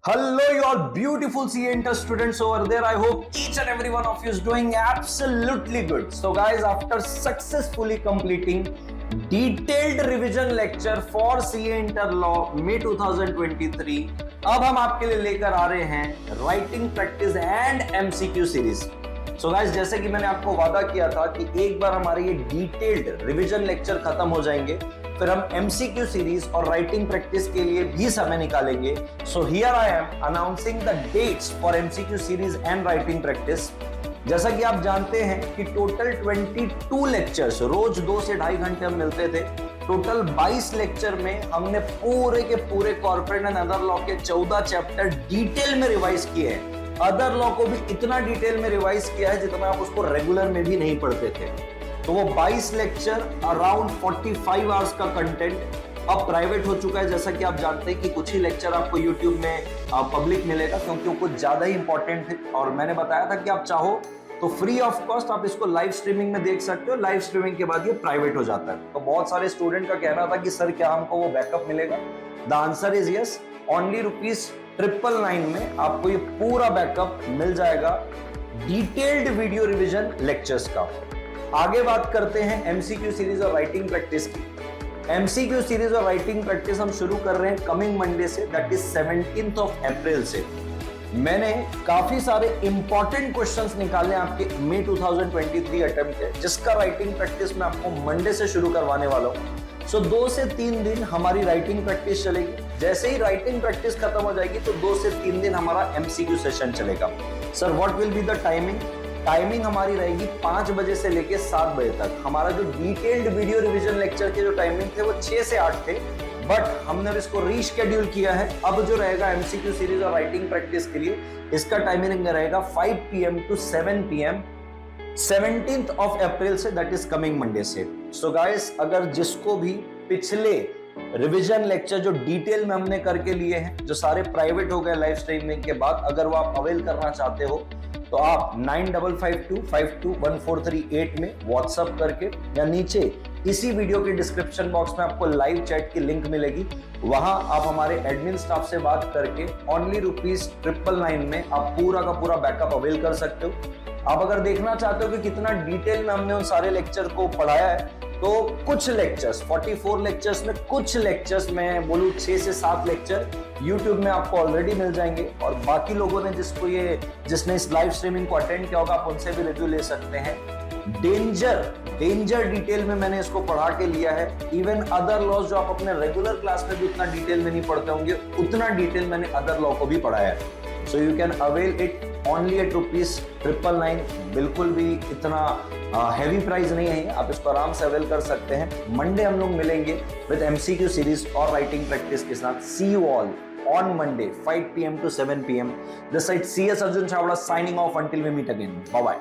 Hello, you all beautiful CA Inter students over there. I hope each and every one of you is doing absolutely good. So guys, after successfully completing detailed revision lecture for CA Inter Law May 2023, अब हम आपके लिए लेकर आ रहे हैं writing practice and MCQ series. So guys, जैसे कि मैंने आपको वादा किया था कि एक बार हमारे ये डिटेल्ड रिवीजन लेक्चर खत्म हो जाएंगे, फिर हम MCQ सीरीज और राइटिंग प्रैक्टिस के लिए भी समय निकालेंगे। So here I am announcing the dates for MCQ series and writing practice. जैसा कि आप जानते हैं कि टोटल 22 लेक्चर्स रोज 2 से 2.5 घंटे हम मिलते थे। टोटल 22 लेक्चर में हमने पूरे के पूरे कॉर्पोरेट एंड अदर लॉ के 14 चैप्टर डिटेल में रिवाइज किए हैं। अदर लॉ को भी इतना डिटेल में रिवाइज किया है जितना आप उसको रेगुलर में भी नहीं पढ़ते थे। तो वो 22 लेक्चर अराउंड 45 आवर्स का कंटेंट अब प्राइवेट हो चुका है। जैसा कि आप जानते हैं कि कुछ ही लेक्चर आपको यूट्यूब में पब्लिक मिलेगा, क्योंकि वो कुछ ज्यादा ही इंपॉर्टेंट है। और मैंने बताया था कि आप चाहो तो फ्री ऑफ कॉस्ट आप इसको लाइव स्ट्रीमिंग में देख सकते हो। लाइव स्ट्रीमिंग के बाद ये प्राइवेट हो जाता है। तो बहुत सारे स्टूडेंट का कहना था कि सर क्या हमको वो बैकअप मिलेगा? The answer is yes. Only ₹999 में आपको ये पूरा बैकअप मिल जाएगा डिटेल्ड वीडियो रिवीजन लेक्चर्स का। आगे बात करते हैं MCQ सीरीज और राइटिंग प्रैक्टिस की। MCQ सीरीज और राइटिंग प्रैक्टिस हम शुरू कर रहे हैं कमिंग मंडे से, दैट इज 17th of अप्रैल से। मैंने काफी सारे इंपॉर्टेंट क्वेश्चंस निकाले आपके मई 2023 अटेम्प्ट के, जिसका राइटिंग प्रैक्टिस मैं आपको मंडे से शुरू करवाने वाला हूं। सो 2 से 3 दिन हमारी राइटिंग प्रैक्टिस चलेगी। जैसे ही राइटिंग प्रैक्टिस खत्म हो जाएगी तो 2 से 3 दिन हमारा MCQ सेशन चलेगा। Sir what will be the timing? Timing हमारी रहेगी 5 बजे से लेके 7 बजे तक। हमारा जो डिटेल्ड वीडियो रिवीजन लेक्चर के जो टाइमिंग थे वो 6 से 8 थे, बट हमने इसको रीशेड्यूल किया है। अब जो रहेगा MCQ सीरीज और राइटिंग प्रैक्टिस के लिए, इसका टाइमिंग रहेगा 5 PM to 7 PM 17th of अप्रैल से, दैट इज कमिंग मंडे से। सो गाइस, अगर जिसको भी पिछले रिवीजन लेक्चर जो डिटेल में हमने करके लिए हैं, जो सारे प्राइवेट हो गए लाइव स्ट्रीमिंग के बाद, अगर वो आप अवेल करना चाहते हो तो आप 9552521438 में व्हाट्सएप करके या नीचे इसी वीडियो के डिस्क्रिप्शन बॉक्स में आपको लाइव चैट की लिंक मिलेगी, वहां आप हमारे एडमिन स्टाफ से बात करके ओनली ₹999 में आप पूरा का पूरा बैकअप अवेल कर सकते हो। आप अगर देखना चाहते हो कि कितना डिटेल में हमने उन सारे लेक्चर को पढ़ाया है, तो कुछ लेक्चर्स 44 लेक्चर्स में कुछ लेक्चर्स मैं बोलूं 6 से 7 लेक्चर YouTube में आपको ऑलरेडी मिल जाएंगे। और बाकी लोगों ने जिसने इस लाइव स्ट्रीमिंग को अटेंड किया होगा, आप उनसे भी रिव्यू ले सकते हैं। डेंजर डिटेल में मैंने इसको पढ़ा के लिया है। इवन अदर लॉज जो आप अपने रेगुलर क्लास में भी उतना डिटेल में नहीं पढ़ते होंगे, उतना डिटेल मैंने अदर लॉ को भी पढ़ाया है। So you can avail it only at ₹999। बिल्कुल भी इतना हैवी प्राइस नहीं है, आप इसको आराम से अवेल कर सकते हैं। मंडे हम लोग मिलेंगे विद MCQ सीरीज और राइटिंग प्रैक्टिस के साथ। सी you all on Monday 5 PM to 7 PM. This side CS Arjun Chawda signing off until we meet again. Bye bye.